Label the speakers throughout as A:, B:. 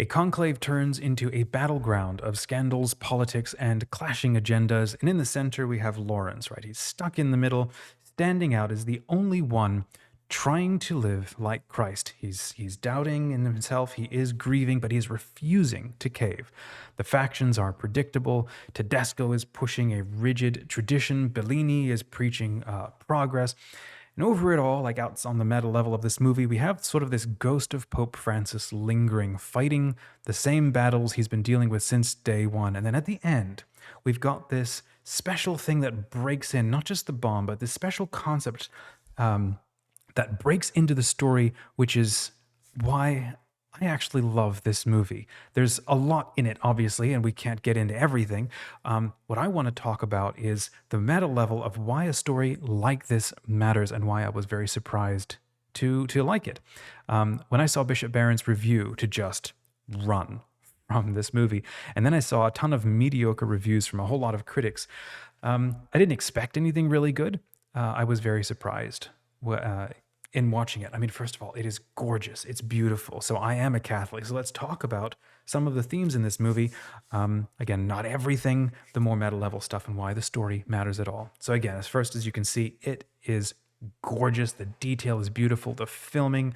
A: A conclave turns into a battleground of scandals, politics, and clashing agendas. And in the center, we have Lawrence, right? He's stuck in the middle, standing out as the only one trying to live like Christ. He's doubting in himself, he is grieving, but he's refusing to cave. The factions are predictable. Tedesco is pushing a rigid tradition. Bellini is preaching progress. And over it all, like out on the meta level of this movie, we have sort of this ghost of Pope Francis lingering, fighting the same battles he's been dealing with since day one. And then at the end, we've got this special thing that breaks in, not just the bomb, but this special concept that breaks into the story, which is why I actually love this movie. There's a lot in it, obviously, and we can't get into everything. What I want to talk about is the meta level of why a story like this matters and why I was very surprised to like it. When I saw Bishop Barron's review to just run from this movie, and then I saw a ton of mediocre reviews from a whole lot of critics, I didn't expect anything really good. I was very surprised in watching it. I mean, first of all, it is gorgeous. It's beautiful. So I am a Catholic. So let's talk about some of the themes in this movie. Again, not everything, the more meta level stuff and why the story matters at all. So again, as first as you can see, it is gorgeous. The detail is beautiful. The filming,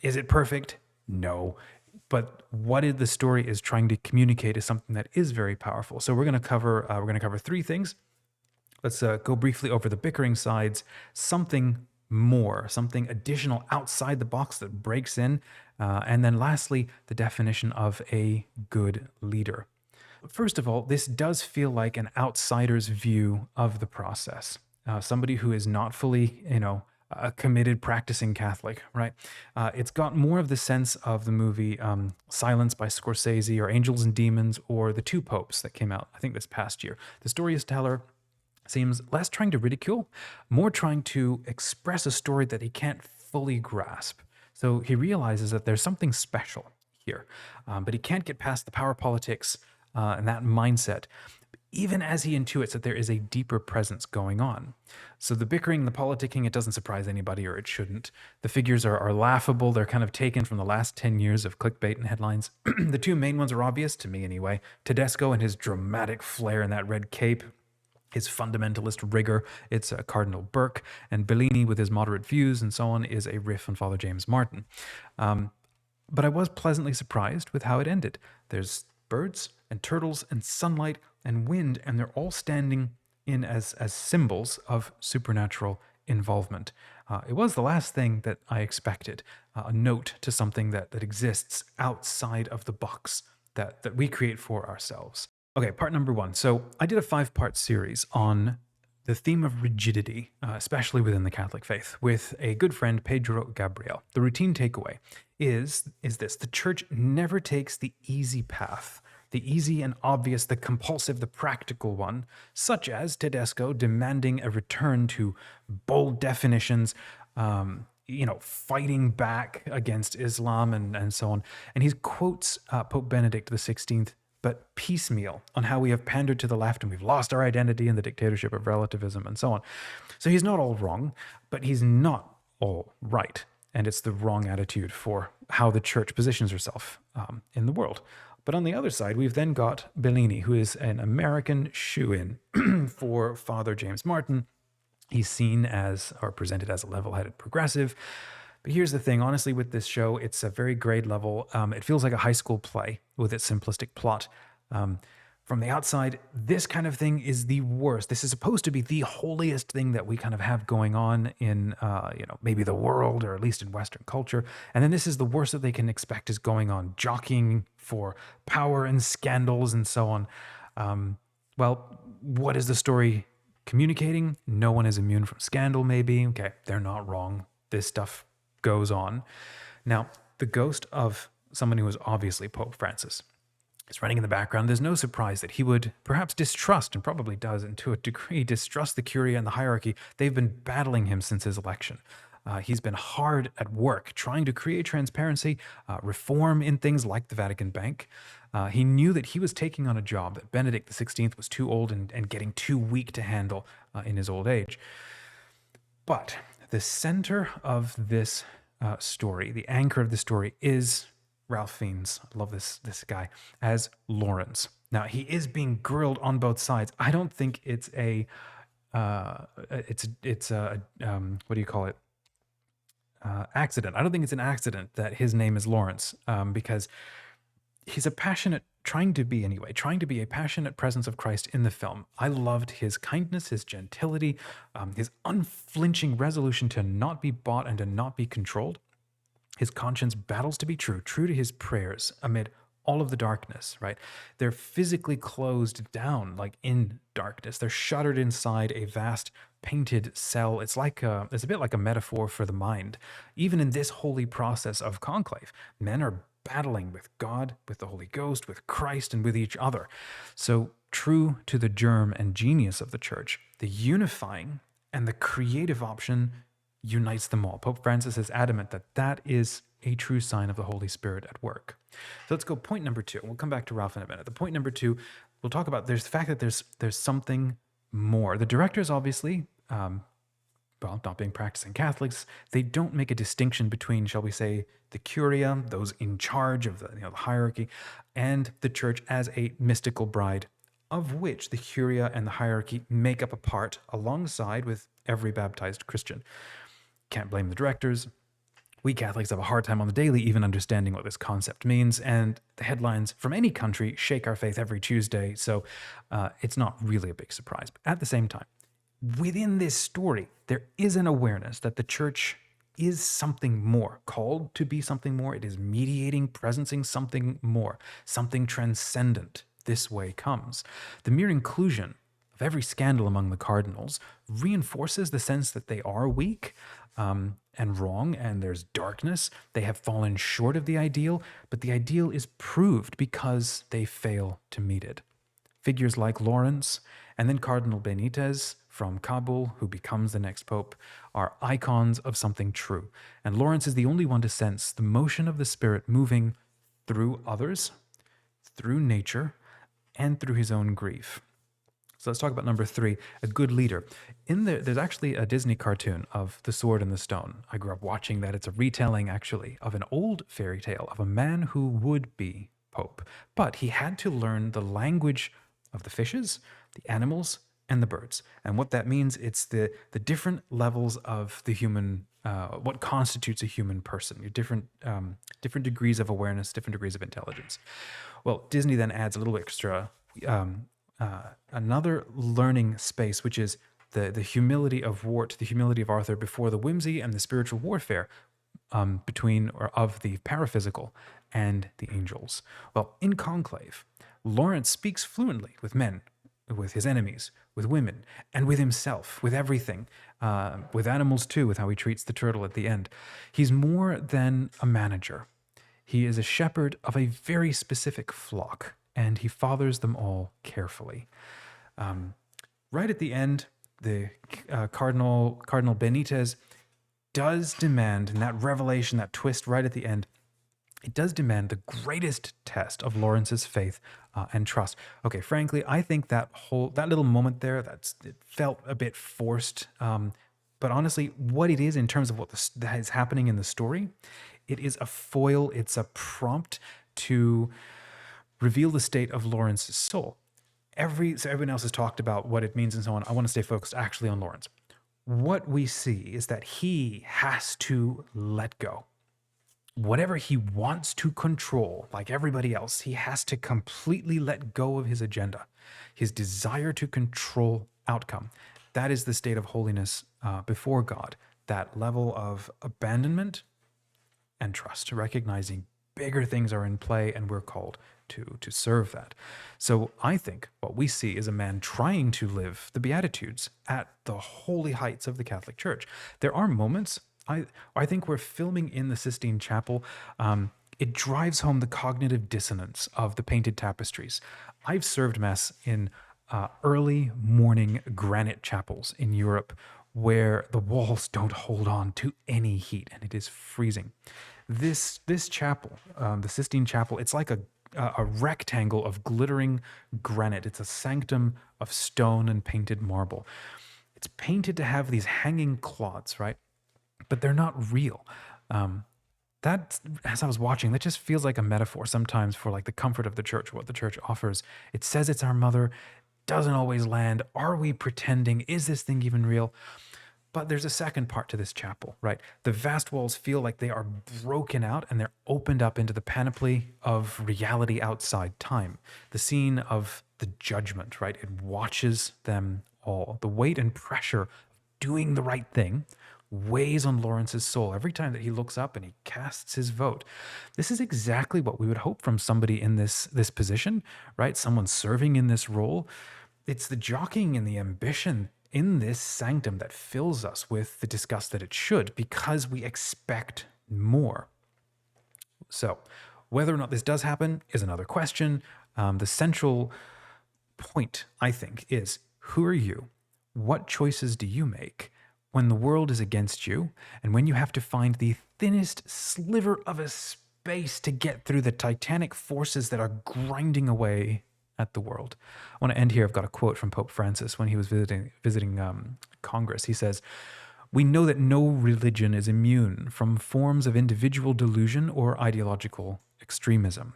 A: is it perfect? No. But the story is trying to communicate is something that is very powerful. So we're going to cover three things. Let's go briefly over the bickering sides, something more, something additional outside the box that breaks in, and then lastly, the definition of a good leader. First of all, this does feel like an outsider's view of the process. Somebody who is not fully, a committed practicing Catholic, right? It's got more of the sense of the movie Silence by Scorsese or Angels and Demons or The Two Popes that came out, I think, this past year. The storyteller seems less trying to ridicule, more trying to express a story that he can't fully grasp. So he realizes that there's something special here, but he can't get past the power politics and that mindset, even as he intuits that there is a deeper presence going on. So the bickering, the politicking, it doesn't surprise anybody, or it shouldn't. The figures are laughable. They're kind of taken from the last 10 years of clickbait and headlines. The two main ones are obvious, to me anyway. Tedesco and his dramatic flair in that red cape, his fundamentalist rigor, it's Cardinal Burke, and Bellini with his moderate views and so on is a riff on Father James Martin. But I was pleasantly surprised with how it ended. There's birds and turtles and sunlight and wind, and they're all standing in as symbols of supernatural involvement. It was the last thing that I expected, a note to something that exists outside of the box that we create for ourselves. Okay, part number one. So I did a 5-part series on the theme of rigidity, especially within the Catholic faith, with a good friend, Pedro Gabriel. The routine takeaway is this: the church never takes the easy path, the easy and obvious, the compulsive, the practical one, such as Tedesco demanding a return to bold definitions, fighting back against Islam and so on. And he quotes Pope Benedict XVI, but piecemeal, on how we have pandered to the left and we've lost our identity in the dictatorship of relativism and so on. So he's not all wrong, but he's not all right. And it's the wrong attitude for how the church positions herself in the world. But on the other side, we've then got Bellini, who is an American shoe-in for Father James Martin. He's seen as, or presented as, a level-headed progressive. But here's the thing, honestly, with this show, it's a very grade level. It feels like a high school play with its simplistic plot. From the outside, this kind of thing is the worst. This is supposed to be the holiest thing that we kind of have going on in, maybe the world, or at least in Western culture. And then this is the worst that they can expect is going on, jockeying for power and scandals and so on. Well, what is the story communicating? No one is immune from scandal, maybe. Okay, they're not wrong. This stuff goes on. Now, the ghost of someone who was obviously Pope Francis is running in the background. There's no surprise that he would perhaps distrust, and probably does, and to a degree, distrust the Curia and the hierarchy. They've been battling him since his election. He's been hard at work trying to create transparency, reform in things like the Vatican Bank. He knew that he was taking on a job that Benedict XVI was too old and getting too weak to handle in his old age. But the center of this story, the anchor of the story, is Ralph Fiennes, I love this guy, as Lawrence. Now he is being grilled on both sides. I don't think it's a it's a what do you call it? Accident. I don't think it's an accident that his name is Lawrence, because he's a passionate, trying to be a passionate presence of Christ in the film. I loved his kindness, his gentility, his unflinching resolution to not be bought and to not be controlled. His conscience battles to be true, true to his prayers amid all of the darkness, right? They're physically closed down, like in darkness. They're shuttered inside a vast painted cell. It's a bit like a metaphor for the mind. Even in this holy process of conclave, men are battling with God, with the Holy Ghost, with Christ, and with each other. So true to the germ and genius of the church, the unifying and the creative option unites them all. Pope Francis is adamant that that is a true sign of the Holy Spirit at work. So let's go point number 2. We'll come back to Ralph in a minute. The point number 2, we'll talk about there's the fact that there's something more. The directors obviously, well, not being practicing Catholics, they don't make a distinction between, shall we say, the curia, those in charge of the hierarchy, and the church as a mystical bride, of which the curia and the hierarchy make up a part alongside with every baptized Christian. Can't blame the directors. We Catholics have a hard time on the daily even understanding what this concept means, and the headlines from any country shake our faith every Tuesday, so it's not really a big surprise. But at the same time, within this story, there is an awareness that the church is something more, called to be something more. It is mediating, presencing something more, something transcendent. This way comes. The mere inclusion of every scandal among the cardinals reinforces the sense that they are weak and wrong, and there's darkness. They have fallen short of the ideal, but the ideal is proved because they fail to meet it. Figures like Lawrence and then Cardinal Benitez from Kabul, who becomes the next pope, are icons of something true. And Lawrence is the only one to sense the motion of the Spirit moving through others, through nature, and through his own grief. So let's talk about number 3, a good leader. There's actually a Disney cartoon of The Sword and the Stone. I grew up watching that. It's a retelling, actually, of an old fairy tale of a man who would be pope. But he had to learn the language of the fishes, the animals, and the birds. And what that means, it's the different levels of the human, what constitutes a human person, your different degrees of awareness, different degrees of intelligence. Well, Disney then adds a little extra, another learning space, which is the humility of Wart, the humility of Arthur before the whimsy and the spiritual warfare between or of the paraphysical and the angels. Well, in Conclave, Lawrence speaks fluently with men, with his enemies, with women, and with himself, with everything, with animals too, with how he treats the turtle at the end. He's more than a manager. He is a shepherd of a very specific flock, and he fathers them all carefully. Right at the end, the Cardinal Benitez does demand, in that revelation, that twist right at the end, it does demand the greatest test of Lawrence's faith and trust. Okay, frankly, I think that little moment there, it felt a bit forced. But honestly, what it is in terms of what that is happening in the story, it is a foil, it's a prompt to reveal the state of Lawrence's soul. So everyone else has talked about what it means and so on. I want to stay focused actually on Lawrence. What we see is that he has to let go. Whatever he wants to control, like everybody else, he has to completely let go of his agenda, his desire to control outcome. That is the state of holiness before God, that level of abandonment and trust, recognizing bigger things are in play and we're called to serve that. So I think what we see is a man trying to live the Beatitudes at the holy heights of the Catholic Church. There are moments, I think we're filming in the Sistine Chapel. It drives home the cognitive dissonance of the painted tapestries. I've served Mass in early morning granite chapels in Europe where the walls don't hold on to any heat and it is freezing. This chapel, the Sistine Chapel, it's like a rectangle of glittering granite. It's a sanctum of stone and painted marble. It's painted to have these hanging cloths, right? But they're not real. That, as I was watching, that just feels like a metaphor sometimes for like the comfort of the church, what the church offers. It says it's our mother, doesn't always land. Are we pretending? Is this thing even real? But there's a second part to this chapel, right? The vast walls feel like they are broken out and they're opened up into the panoply of reality outside time. The scene of the judgment, right? It watches them all. The weight and pressure of doing the right thing weighs on Lawrence's soul every time that he looks up and he casts his vote. This is exactly what we would hope from somebody in this position, right? Someone serving in this role. It's the jockeying and the ambition in this sanctum that fills us with the disgust that it should, because we expect more. So, whether or not this does happen is another question. The central point, I think, is who are you? What choices do you make when the world is against you and when you have to find the thinnest sliver of a space to get through the titanic forces that are grinding away at the world? I want to end here. I've got a quote from Pope Francis when he was visiting Congress. He says, "We know that no religion is immune from forms of individual delusion or ideological extremism.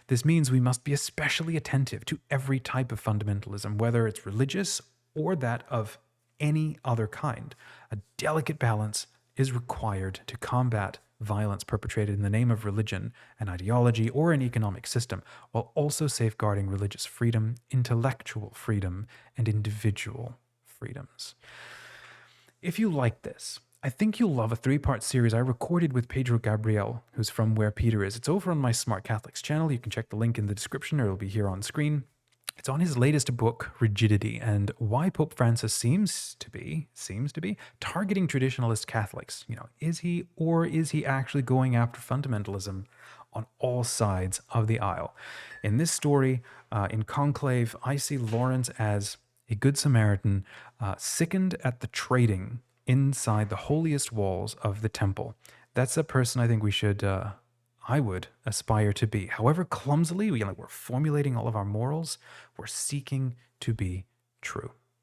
A: This means we must be especially attentive to every type of fundamentalism, whether it's religious or that of any other kind. A delicate balance is required to combat violence perpetrated in the name of religion, an ideology, or an economic system, while also safeguarding religious freedom, intellectual freedom, and individual freedoms." If you like this, I think you'll love a 3-part series I recorded with Pedro Gabriel, who's from Where Peter Is. It's over on my Smart Catholics channel. You can check the link in the description, or it'll be here on screen. It's on his latest book, Rigidity, and why Pope Francis seems to be targeting traditionalist Catholics. Is he, or is he actually going after fundamentalism on all sides of the aisle? In this story, in Conclave, I see Lawrence as a good Samaritan, sickened at the trading inside the holiest walls of the temple. That's a person I think I would aspire to be. However clumsily we're formulating all of our morals, we're seeking to be true.